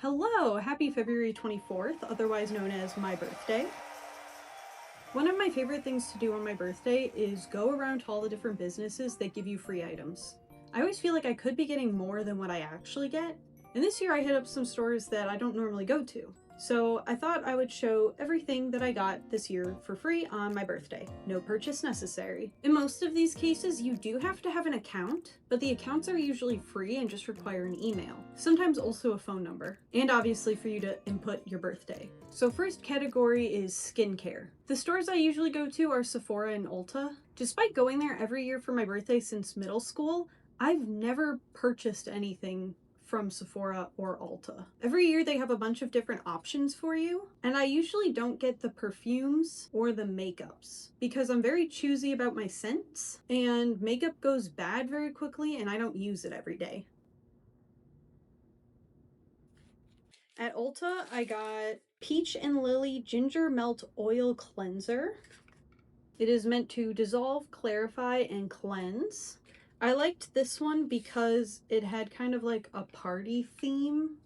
Hello! Happy February 24th, otherwise known as my birthday. One of my favorite things to do on my birthday is go around to all the different businesses that give you free items. I always feel like I could be getting more than what I actually get, and this year I hit up some stores that I don't normally go to. So I thought I would show everything that I got this year for free on my birthday. No purchase necessary. In most of these cases, you do have to have an account, but the accounts are usually free and just require an email. Sometimes also a phone number. And obviously for you to input your birthday. So first category is skincare. The stores I usually go to are Sephora and Ulta. Despite going there every year for my birthday since middle school, I've never purchased anything from Sephora or Ulta. Every year they have a bunch of different options for you, and I usually don't get the perfumes or the makeups because I'm very choosy about my scents, and makeup goes bad very quickly and I don't use it every day. At Ulta, I got Peach and Lily Ginger Melt Oil Cleanser. It is meant to dissolve, clarify, and cleanse. I liked this one because it had kind of like a party theme.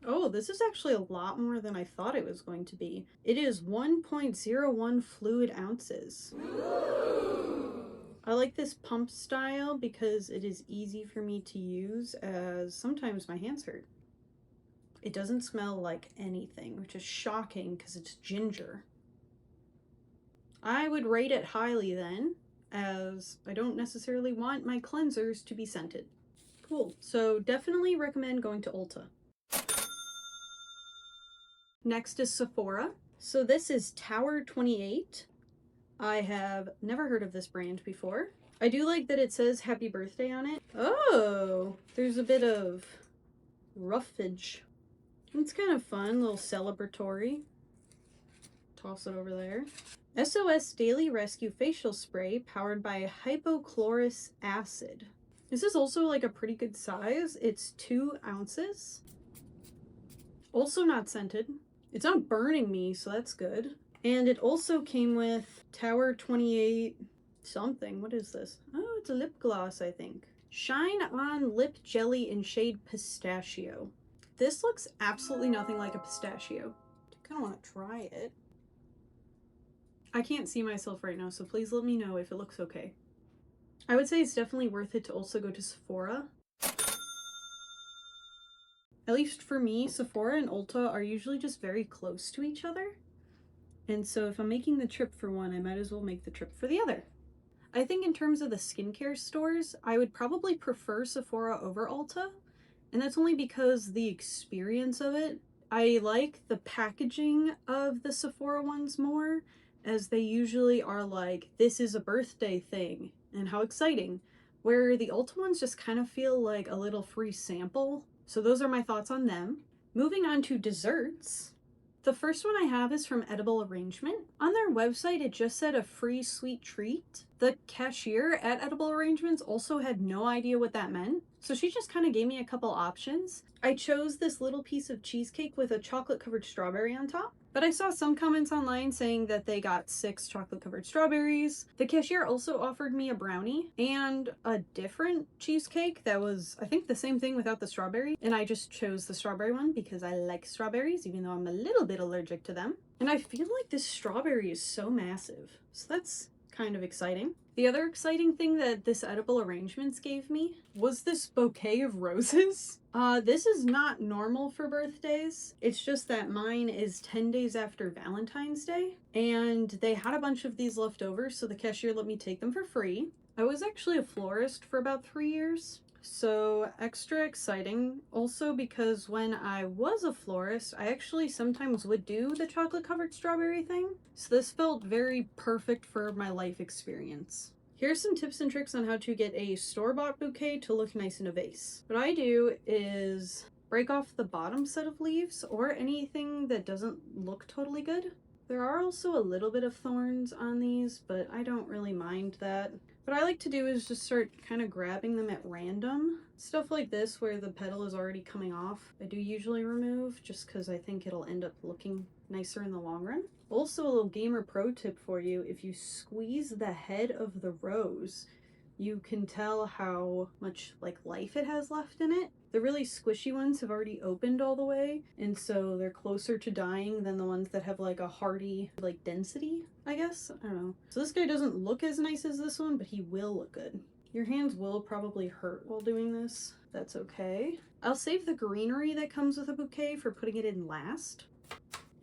Oh, this is actually a lot more than I thought it was going to be. It is 1.01 fluid ounces. I like this pump style because it is easy for me to use as sometimes my hands hurt. It doesn't smell like anything, which is shocking because it's ginger. I would rate it highly then, as I don't necessarily want my cleansers to be scented. Cool, so definitely recommend going to Ulta. Next is Sephora. So this is Tower 28. I have never heard of this brand before. I do like that it says happy birthday on it. Oh, there's a bit of roughage. It's kind of fun, a little celebratory. Toss it over there. SOS Daily Rescue Facial Spray powered by hypochlorous acid. This is also like a pretty good size. It's 2 ounces. Also not scented. It's not burning me, so that's good. And it also came with Tower 28 something. What is this? Oh, it's a lip gloss, I think. Shine On Lip Jelly in shade Pistachio. This looks absolutely nothing like a pistachio. I kind of want to try it. I can't see myself right now, so please let me know if it looks okay. I would say it's definitely worth it to also go to Sephora. At least for me, Sephora and Ulta are usually just very close to each other. And so if I'm making the trip for one, I might as well make the trip for the other. I think in terms of the skincare stores, I would probably prefer Sephora over Ulta. And that's only because the experience of it. I like the packaging of the Sephora ones more, as they usually are like, this is a birthday thing, and how exciting. Where the Ulta ones just kind of feel like a little free sample. So those are my thoughts on them. Moving on to desserts. The first one I have is from Edible Arrangement. On their website, it just said a free sweet treat. The cashier at Edible Arrangements also had no idea what that meant, so she just kind of gave me a couple options. I chose this little piece of cheesecake with a chocolate-covered strawberry on top, but I saw some comments online saying that they got 6 chocolate-covered strawberries. The cashier also offered me a brownie and a different cheesecake that was, I think, the same thing without the strawberry, and I just chose the strawberry one because I like strawberries, even though I'm a little bit allergic to them. And I feel like this strawberry is so massive, so that's kind of exciting. The other exciting thing that this Edible Arrangements gave me was this bouquet of roses. This is not normal for birthdays. It's just that mine is 10 days after Valentine's Day, and they had a bunch of these left over, so the cashier let me take them for free. I was actually a florist for about 3 years, so extra exciting. Also because when I was a florist, I actually sometimes would do the chocolate-covered strawberry thing, so this felt very perfect for my life experience. Here's some tips and tricks on how to get a store-bought bouquet to look nice in a vase. What I do is break off the bottom set of leaves or anything that doesn't look totally good. There are also a little bit of thorns on these, but I don't really mind that. What I like to do is just start kind of grabbing them at random. Stuff like this where the petal is already coming off, I do usually remove just because I think it'll end up looking nicer in the long run. Also, a little gamer pro tip for you: if you squeeze the head of the rose, you can tell how much like life it has left in it. The really squishy ones have already opened all the way, and so they're closer to dying than the ones that have like a hardy like density, I guess. I don't know. So this guy doesn't look as nice as this one, but he will look good. Your hands will probably hurt while doing this. That's okay. I'll save the greenery that comes with a bouquet for putting it in last.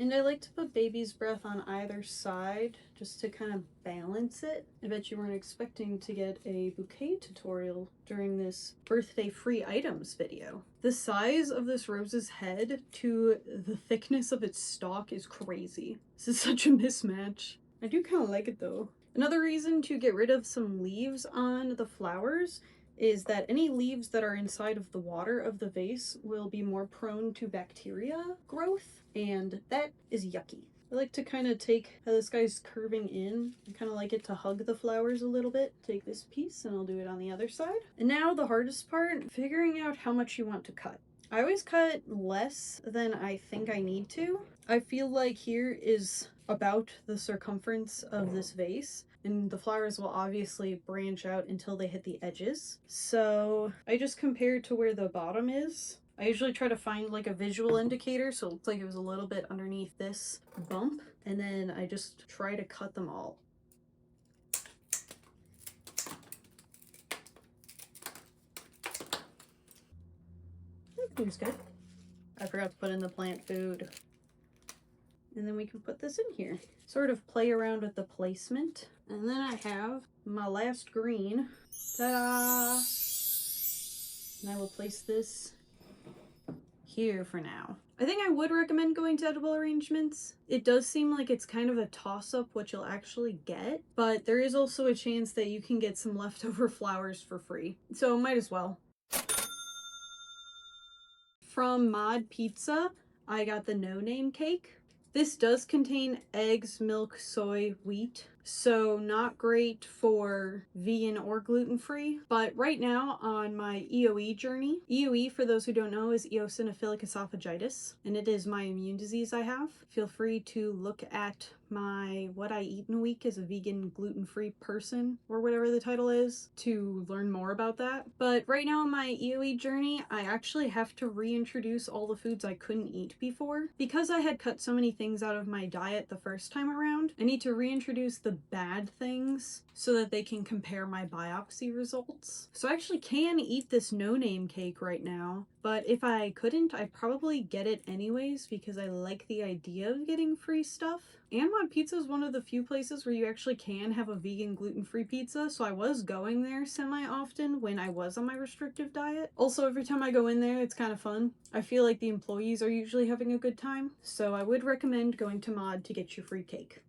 And I like to put baby's breath on either side just to kind of balance it. I bet you weren't expecting to get a bouquet tutorial during this birthday free items video. The size of this rose's head to the thickness of its stalk is crazy. This is such a mismatch. I do kind of like it though. Another reason to get rid of some leaves on the flowers is that any leaves that are inside of the water of the vase will be more prone to bacteria growth, and that is yucky. I like to kind of take how this guy's curving in. I kind of like it to hug the flowers a little bit. Take this piece and I'll do it on the other side. And now the hardest part, figuring out how much you want to cut. I always cut less than I think I need to. I feel like here is about the circumference of this vase, and the flowers will obviously branch out until they hit the edges. So I just compared to where the bottom is. I usually try to find like a visual indicator, so it looks like it was a little bit underneath this bump, and then I just try to cut them all. That seems good. I forgot to put in the plant food. And then we can put this in here. Sort of play around with the placement. And then I have my last green. Ta-da! And I will place this here for now. I think I would recommend going to edible arrangements. It does seem like it's kind of a toss-up what you'll actually get, but there is also a chance that you can get some leftover flowers for free. So might as well. From Mod Pizza, I got the No Name cake. This does contain eggs, milk, soy, wheat, so not great for vegan or gluten-free. But right now on my EOE journey, EOE, for those who don't know, is eosinophilic esophagitis, and it is my immune disease I have. Feel free to look at my What I Eat in a Week as a Vegan Gluten-Free Person, or whatever the title is, to learn more about that. But right now on my EOE journey, I actually have to reintroduce all the foods I couldn't eat before. Because I had cut so many things out of my diet the first time around, I need to reintroduce the bad things so that they can compare my biopsy results. So I actually can eat this No Name cake right now, but if I couldn't, I'd probably get it anyways because I like the idea of getting free stuff. And Mod Pizza is one of the few places where you actually can have a vegan gluten-free pizza, so I was going there semi-often when I was on my restrictive diet. Also, every time I go in there, it's kind of fun. I feel like the employees are usually having a good time, so I would recommend going to Mod to get your free cake.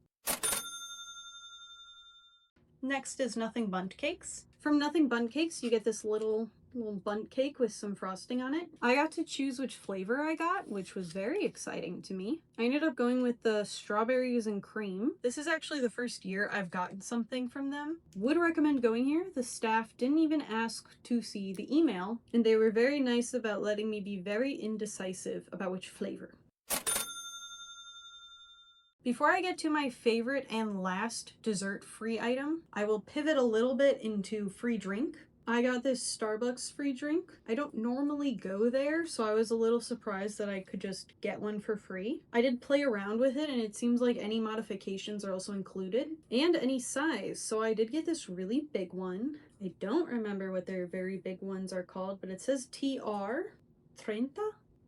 Next is Nothing Bundt Cakes. From Nothing Bundt Cakes, you get this little bundt cake with some frosting on it. I got to choose which flavor I got, which was very exciting to me. I ended up going with the strawberries and cream. This is actually the first year I've gotten something from them. Would recommend going here. The staff didn't even ask to see the email, and they were very nice about letting me be very indecisive about which flavor. Before I get to my favorite and last dessert free item, I will pivot a little bit into free drink. I got this Starbucks free drink. I don't normally go there, so I was a little surprised that I could just get one for free. I did play around with it, and it seems like any modifications are also included, and any size. So I did get this really big one. I don't remember what their very big ones are called, but it says TR 30?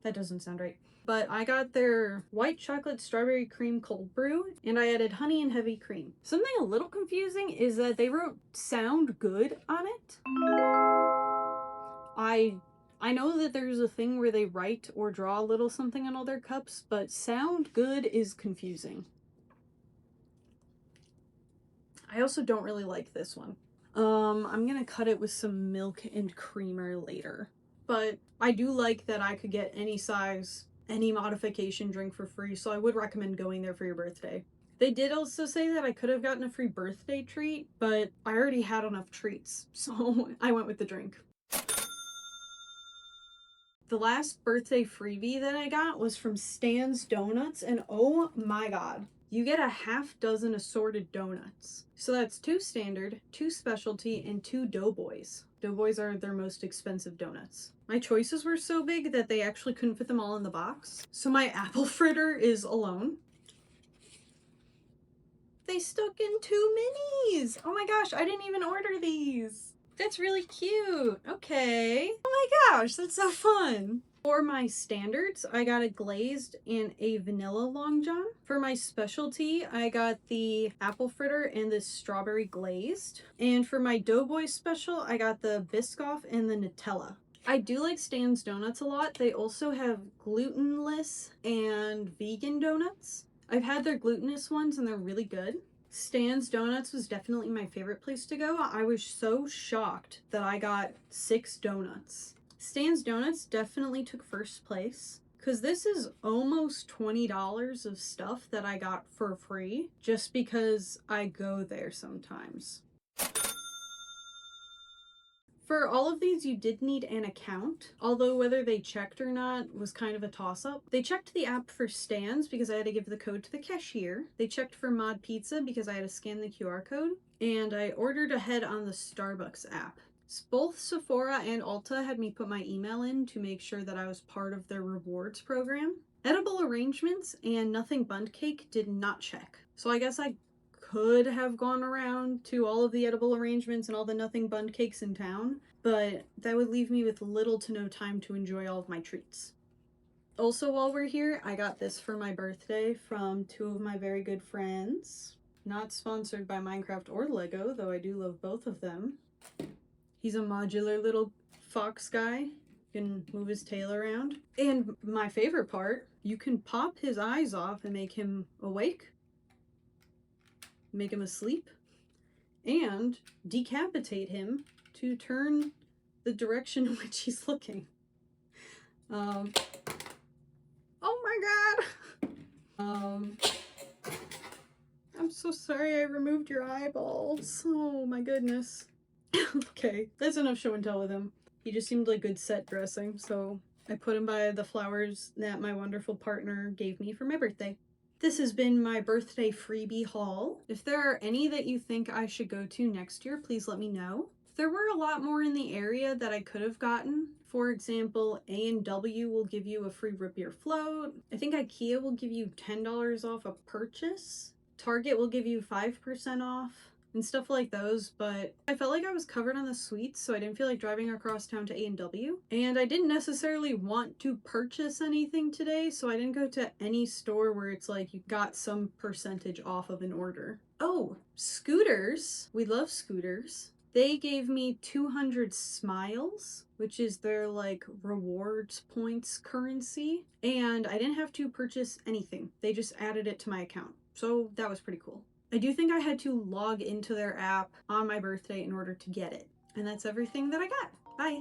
That doesn't sound right. But I got their white chocolate strawberry cream cold brew, and I added honey and heavy cream. Something a little confusing is that they wrote sound good on it. I know that there's a thing where they write or draw a little something on all their cups, but sound good is confusing. I also don't really like this one. I'm gonna cut it with some milk and creamer later. But I do like that I could get any size, any modification drink for free, so I would recommend going there for your birthday. They did also say that I could have gotten a free birthday treat, but I already had enough treats, so I went with the drink. The last birthday freebie that I got was from Stan's Donuts, and oh my god. You get a half dozen assorted donuts. So that's 2 standard, 2 specialty, and 2 doughboys. Doughboys are their most expensive donuts. My choices were so big that they actually couldn't fit them all in the box. So my apple fritter is alone. They stuck in 2 minis! Oh my gosh, I didn't even order these! That's really cute! Okay. Oh my gosh, that's so fun! For my standards, I got a glazed and a vanilla Long John. For my specialty, I got the apple fritter and the strawberry glazed. And for my Doughboy special, I got the Biscoff and the Nutella. I do like Stan's Donuts a lot. They also have glutenless and vegan donuts. I've had their glutinous ones and they're really good. Stan's Donuts was definitely my favorite place to go. I was so shocked that I got 6 donuts. Stan's Donuts definitely took first place because this is almost $20 of stuff that I got for free just because I go there sometimes. For all of these, you did need an account, although whether they checked or not was kind of a toss-up. They checked the app for Stan's because I had to give the code to the cashier. They checked for Mod Pizza because I had to scan the QR code. And I ordered ahead on the Starbucks app. Both Sephora and Ulta had me put my email in to make sure that I was part of their rewards program. Edible Arrangements and Nothing Bundt Cake did not check. So I guess I could have gone around to all of the Edible Arrangements and all the Nothing Bundt Cakes in town, but that would leave me with little to no time to enjoy all of my treats. Also, while we're here, I got this for my birthday from 2 of my very good friends. Not sponsored by Minecraft or Lego, though I do love both of them. He's a modular little fox guy. You can move his tail around. And my favorite part, you can pop his eyes off and make him awake, make him asleep, and decapitate him to turn the direction in which he's looking. Oh my god! I'm so sorry I removed your eyeballs. Oh my goodness. Okay, that's enough show and tell with him. He just seemed like good set dressing, so I put him by the flowers that my wonderful partner gave me for my birthday. This has been my birthday freebie haul. If there are any that you think I should go to next year, please let me know. There were a lot more in the area that I could have gotten. For example, A&W will give you a free root beer float. I think IKEA will give you $10 off a purchase. Target will give you 5% off and stuff like those, but I felt like I was covered on the sweets, so I didn't feel like driving across town to A&W. And I didn't necessarily want to purchase anything today, so I didn't go to any store where it's like you got some percentage off of an order. Oh, Scooters. We love Scooters. They gave me 200 smiles, which is their like rewards points currency, and I didn't have to purchase anything. They just added it to my account. So that was pretty cool. I do think I had to log into their app on my birthday in order to get it. And that's everything that I got. Bye!